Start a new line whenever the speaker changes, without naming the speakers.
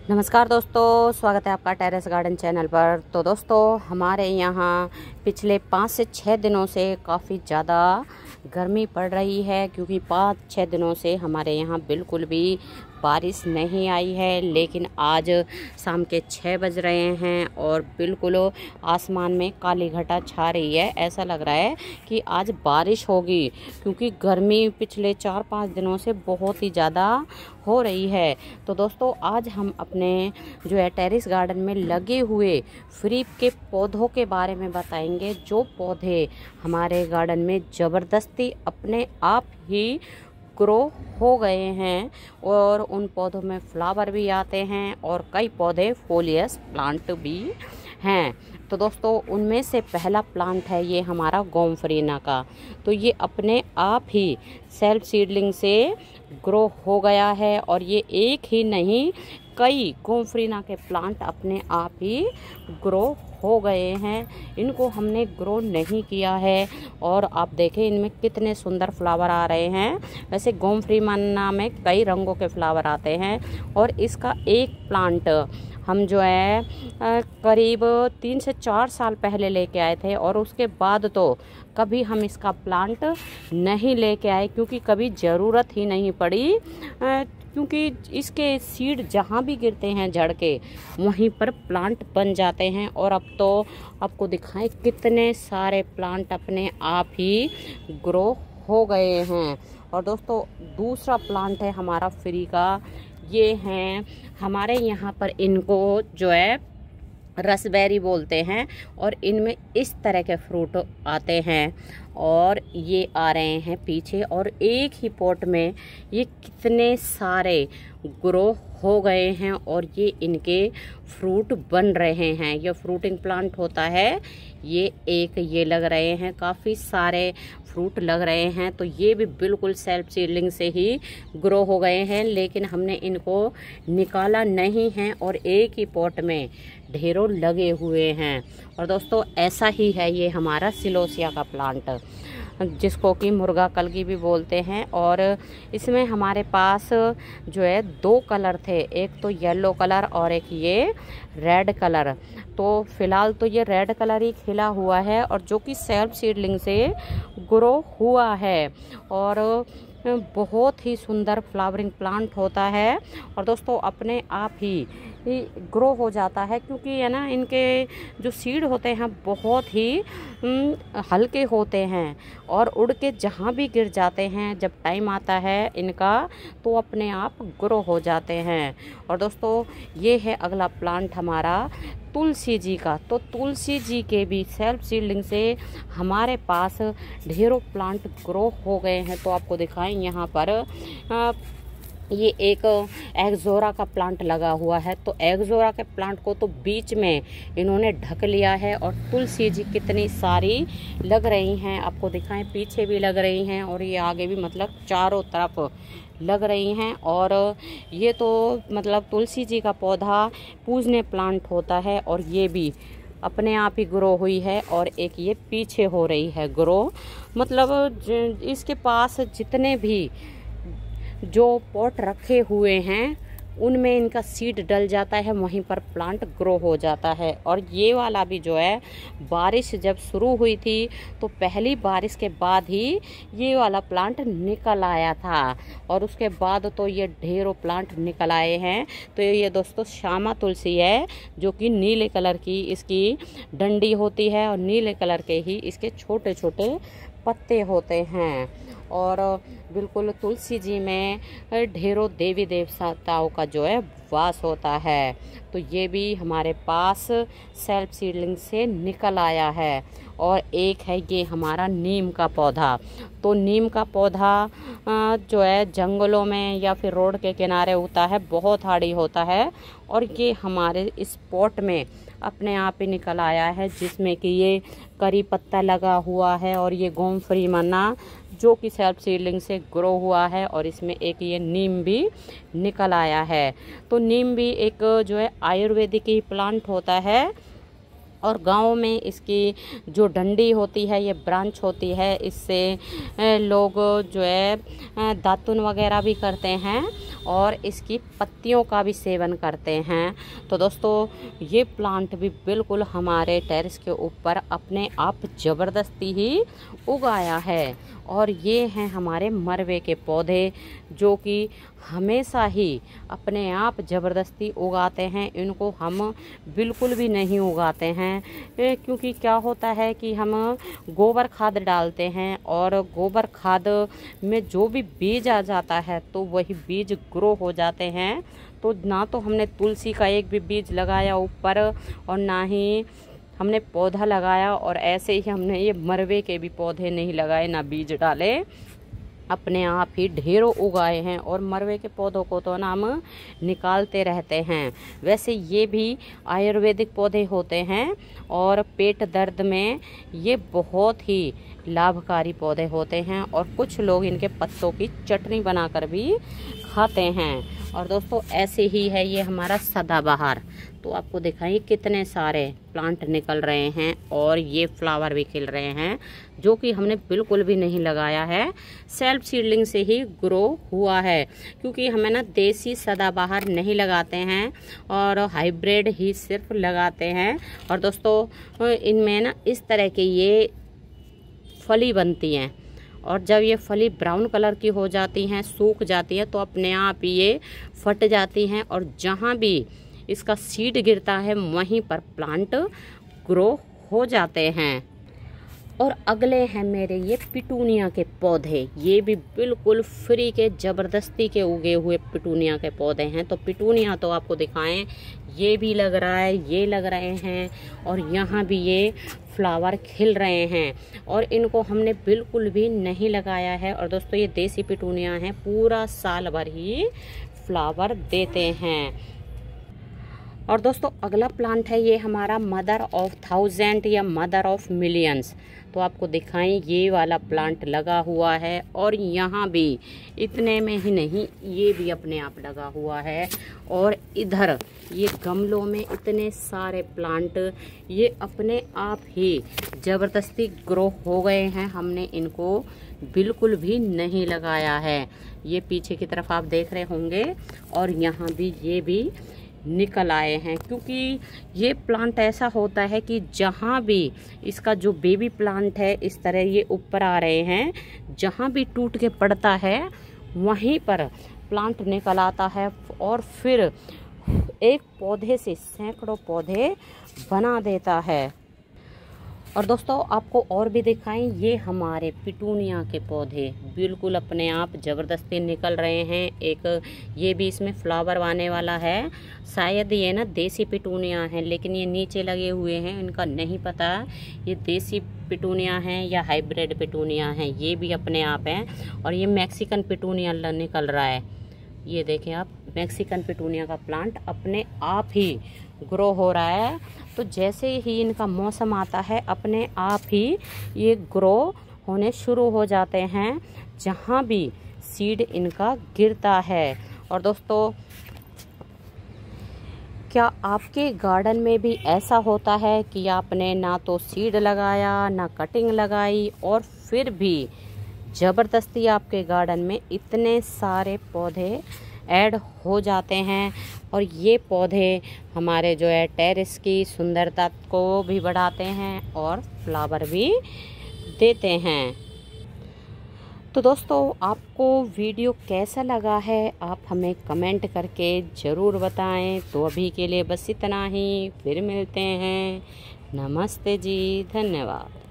नमस्कार दोस्तों, स्वागत है आपका टेरेस गार्डन चैनल पर। तो दोस्तों, हमारे यहाँ पिछले 5 से 6 दिनों से काफ़ी ज़्यादा गर्मी पड़ रही है, क्योंकि 5-6 दिनों से हमारे यहाँ बिल्कुल भी बारिश नहीं आई है। लेकिन आज शाम के 6 बज रहे हैं और बिल्कुल आसमान में काली घटा छा रही है। ऐसा लग रहा है कि आज बारिश होगी, क्योंकि गर्मी पिछले 4-5 दिनों से बहुत ही ज़्यादा हो रही है। तो दोस्तों, आज हम अपने जो है टेरेस गार्डन में लगे हुए फ्रीप के पौधों के बारे में बताएंगे, जो पौधे हमारे गार्डन में ज़बरदस्ती अपने आप ही ग्रो हो गए हैं और उन पौधों में फ्लावर भी आते हैं और कई पौधे फोलियस प्लांट भी हैं। तो दोस्तों, उनमें से पहला प्लांट है ये हमारा गोमफ्रेना का। तो ये अपने आप ही सेल्फ सीडलिंग से ग्रो हो गया है और ये एक ही नहीं, कई गोमफ्रेना के प्लांट अपने आप ही ग्रो हो गए हैं। इनको हमने ग्रो नहीं किया है और आप देखें इनमें कितने सुंदर फ्लावर आ रहे हैं। वैसे गोमफ्रेना में कई रंगों के फ्लावर आते हैं और इसका एक प्लांट हम जो है करीब 3 से 4 साल पहले लेके आए थे और उसके बाद तो कभी हम इसका प्लांट नहीं लेके आए, क्योंकि कभी ज़रूरत ही नहीं पड़ी, क्योंकि इसके सीड जहाँ भी गिरते हैं जड़ के, वहीं पर प्लांट बन जाते हैं। और अब तो आपको दिखाएं कितने सारे प्लांट अपने आप ही ग्रो हो गए हैं। और दोस्तों, दूसरा प्लांट है हमारा फ्री का। ये हैं हमारे यहाँ पर, इनको जो है रसबेरी बोलते हैं और इनमें इस तरह के फ्रूट आते हैं और ये आ रहे हैं पीछे। और एक ही पॉट में ये कितने सारे ग्रो हो गए हैं और ये इनके फ्रूट बन रहे हैं। ये फ्रूटिंग प्लांट होता है। ये लग रहे हैं, काफ़ी सारे फ्रूट लग रहे हैं। तो ये भी बिल्कुल सेल्फ सीडलिंग से ही ग्रो हो गए हैं, लेकिन हमने इनको निकाला नहीं है और एक ही पॉट में ढेरों लगे हुए हैं। और दोस्तों, ऐसा ही है ये हमारा सिलोसिया का प्लांट, जिसको कि मुर्गा कलगी भी बोलते हैं। और इसमें हमारे पास जो है 2 कलर थे, एक तो येलो कलर और एक ये रेड कलर। तो फिलहाल तो ये रेड कलर ही खिला हुआ है और जो कि सेल्फ सीडलिंग से ग्रो हुआ है और बहुत ही सुंदर फ्लावरिंग प्लांट होता है। और दोस्तों, अपने आप ही ग्रो हो जाता है, क्योंकि है ना, इनके जो सीड होते हैं बहुत ही हल्के होते हैं और उड़ के जहाँ भी गिर जाते हैं, जब टाइम आता है इनका तो अपने आप ग्रो हो जाते हैं। और दोस्तों, ये है अगला प्लांट हमारा तुलसी जी का। तो तुलसी जी के भी सेल्फ सीडलिंग से हमारे पास ढेरों प्लांट ग्रो हो गए हैं। तो आपको दिखाएं यहाँ पर ये एक एग्जोरा का प्लांट लगा हुआ है। तो एग्जोरा के प्लांट को तो बीच में इन्होंने ढक लिया है और तुलसी जी कितनी सारी लग रही हैं। आपको दिखाएं, पीछे भी लग रही हैं और ये आगे भी, मतलब चारों तरफ लग रही हैं। और ये तो मतलब तुलसी जी का पौधा पूजने प्लांट होता है और ये भी अपने आप ही ग्रो हुई है और एक ये पीछे हो रही है ग्रो। मतलब इसके पास जितने भी जो पॉट रखे हुए हैं उनमें इनका सीड डल जाता है, वहीं पर प्लांट ग्रो हो जाता है। और ये वाला भी जो है, बारिश जब शुरू हुई थी तो पहली बारिश के बाद ही ये वाला प्लांट निकल आया था और उसके बाद तो ये ढेरों प्लांट निकल आए हैं। तो ये दोस्तों श्यामा तुलसी है, जो कि नीले कलर की इसकी डंडी होती है और नीले कलर के ही इसके छोटे छोटे पत्ते होते हैं। और बिल्कुल तुलसी जी में ढेरों देवी देवताओं का जो है वास होता है। तो ये भी हमारे पास सेल्फ सीडलिंग से निकल आया है। और एक है ये हमारा नीम का पौधा। तो नीम का पौधा जो है जंगलों में या फिर रोड के किनारे होता है, बहुत हार्डी होता है और ये हमारे इस पॉट में अपने आप ही निकल आया है, जिसमें कि ये करी पत्ता लगा हुआ है और ये गोमफ्रेना जो कि सेल्फ सीडलिंग से ग्रो हुआ है और इसमें एक ये नीम भी निकल आया है। तो नीम भी एक जो है आयुर्वेदिक ही प्लांट होता है और गाँव में इसकी जो डंडी होती है, ये ब्रांच होती है, इससे लोग जो है दातुन वगैरह भी करते हैं और इसकी पत्तियों का भी सेवन करते हैं। तो दोस्तों ये प्लांट भी बिल्कुल हमारे टेरेस के ऊपर अपने आप ज़बरदस्ती ही उगाया है। और ये हैं हमारे मरवे के पौधे जो कि हमेशा ही अपने आप ज़बरदस्ती उगाते हैं। इनको हम बिल्कुल भी नहीं उगाते हैं, क्योंकि क्या होता है कि हम गोबर खाद डालते हैं और गोबर खाद में जो भी बीज आ जाता है तो वही बीज ग्रो हो जाते हैं। तो ना तो हमने तुलसी का एक भी बीज लगाया ऊपर और ना ही हमने पौधा लगाया, और ऐसे ही हमने ये मरवे के भी पौधे नहीं लगाए, ना बीज डाले, अपने आप ही ढेरों उगाए हैं। और मरवे के पौधों को तो ना हम निकालते रहते हैं। वैसे ये भी आयुर्वेदिक पौधे होते हैं और पेट दर्द में ये बहुत ही लाभकारी पौधे होते हैं, और कुछ लोग इनके पत्तों की चटनी बनाकर भी खाते हैं। और दोस्तों ऐसे ही है ये हमारा सदाबहार। तो आपको दिखाइए कितने सारे प्लांट निकल रहे हैं और ये फ्लावर भी खिल रहे हैं, जो कि हमने बिल्कुल भी नहीं लगाया है, सेल्फ सीडलिंग से ही ग्रो हुआ है। क्योंकि हमें ना देसी सदाबहार नहीं लगाते हैं और हाइब्रिड ही सिर्फ लगाते हैं। और दोस्तों इनमें ना इस तरह के ये फली बनती हैं, और जब ये फली ब्राउन कलर की हो जाती हैं, सूख जाती है, तो अपने आप ये फट जाती हैं, और जहाँ भी इसका सीड गिरता है वहीं पर प्लांट ग्रो हो जाते हैं। और अगले हैं मेरे ये पिटूनिया के पौधे। ये भी बिल्कुल फ्री के ज़बरदस्ती के उगे हुए पिटूनिया के पौधे हैं। तो पिटूनिया तो आपको दिखाएं, ये भी लग रहा है, ये लग रहे हैं, और यहाँ भी ये फ्लावर खिल रहे हैं। और इनको हमने बिल्कुल भी नहीं लगाया है। और दोस्तों ये देसी पिटूनिया हैं, पूरा साल भर ही फ्लावर देते हैं। और दोस्तों अगला प्लांट है ये हमारा मदर ऑफ थाउजेंड या मदर ऑफ मिलियंस। तो आपको दिखाएं, ये वाला प्लांट लगा हुआ है, और यहाँ भी इतने में ही नहीं, ये भी अपने आप लगा हुआ है। और इधर ये गमलों में इतने सारे प्लांट ये अपने आप ही ज़बरदस्ती ग्रो हो गए हैं। हमने इनको बिल्कुल भी नहीं लगाया है। ये पीछे की तरफ आप देख रहे होंगे, और यहाँ भी ये भी निकल आए हैं। क्योंकि ये प्लांट ऐसा होता है कि जहाँ भी इसका जो बेबी प्लांट है, इस तरह ये ऊपर आ रहे हैं, जहाँ भी टूट के पड़ता है वहीं पर प्लांट निकल आता है, और फिर एक पौधे से सैकड़ों पौधे बना देता है। और दोस्तों आपको और भी दिखाएं, ये हमारे पिटूनिया के पौधे बिल्कुल अपने आप ज़बरदस्ती निकल रहे हैं। एक ये भी इसमें फ्लावर आने वाला है। शायद ये ना देसी पिटूनिया है, लेकिन ये नीचे लगे हुए हैं, इनका नहीं पता ये देसी पिटूनिया हैं या हाइब्रिड पिटूनिया हैं। ये भी अपने आप हैं। और ये मैक्सिकन पिटूनिया निकल रहा है। ये देखें आप, मैक्सिकन पिटूनिया का प्लांट अपने आप ही ग्रो हो रहा है। तो जैसे ही इनका मौसम आता है, अपने आप ही ये ग्रो होने शुरू हो जाते हैं जहाँ भी सीड इनका गिरता है। और दोस्तों क्या आपके गार्डन में भी ऐसा होता है कि आपने ना तो सीड लगाया ना कटिंग लगाई, और फिर भी ज़बरदस्ती आपके गार्डन में इतने सारे पौधे ऐड हो जाते हैं? और ये पौधे हमारे जो है टेरेस की सुंदरता को भी बढ़ाते हैं और फ्लावर भी देते हैं। तो दोस्तों आपको वीडियो कैसा लगा है आप हमें कमेंट करके ज़रूर बताएं। तो अभी के लिए बस इतना ही, फिर मिलते हैं। नमस्ते जी, धन्यवाद।